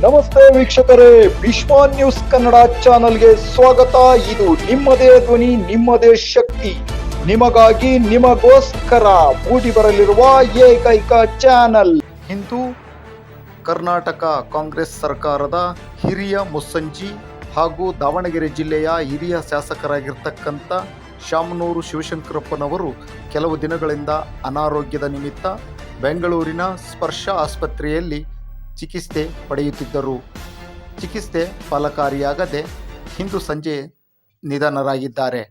ನಮಸ್ತೆ ವೀಕ್ಷಕರೇ, ವಿಶ್ವ ನ್ಯೂಸ್ ಕನ್ನಡ ಚಾನೆಲ್ಗೆ ಸ್ವಾಗತ. ಇದು ನಿಮ್ಮದೇ ಧ್ವನಿ, ನಿಮ್ಮದೇ ಶಕ್ತಿ, ನಿಮಗಾಗಿ ನಿಮಗೋಸ್ಕರ ಮೂಡಿ ಬರಲಿರುವ ಏಕೈಕ ಚಾನೆಲ್. ಇಂದು ಕರ್ನಾಟಕ ಕಾಂಗ್ರೆಸ್ ಸರ್ಕಾರದ ಹಿರಿಯ ಮುಸ್ಸಂಜಿ ಹಾಗೂ ದಾವಣಗೆರೆ ಜಿಲ್ಲೆಯ ಹಿರಿಯ ಶಾಸಕರಾಗಿರ್ತಕ್ಕಂಥ ಶಾಮನೂರು ಶಿವಶಂಕರಪ್ಪನವರು ಕೆಲವು ದಿನಗಳಿಂದ ಅನಾರೋಗ್ಯದ ನಿಮಿತ್ತ ಬೆಂಗಳೂರಿನ ಸ್ಪರ್ಶ ಆಸ್ಪತ್ರೆಯಲ್ಲಿ ಚಿಕಿತ್ಸೆ ಪಡೆಯುತ್ತಿದ್ದರು. ಚಿಕಿತ್ಸೆ ಫಲಕಾರಿಯಾಗದೆ ಇಂದು ಸಂಜೆ ನಿಧನರಾಗಿದ್ದಾರೆ.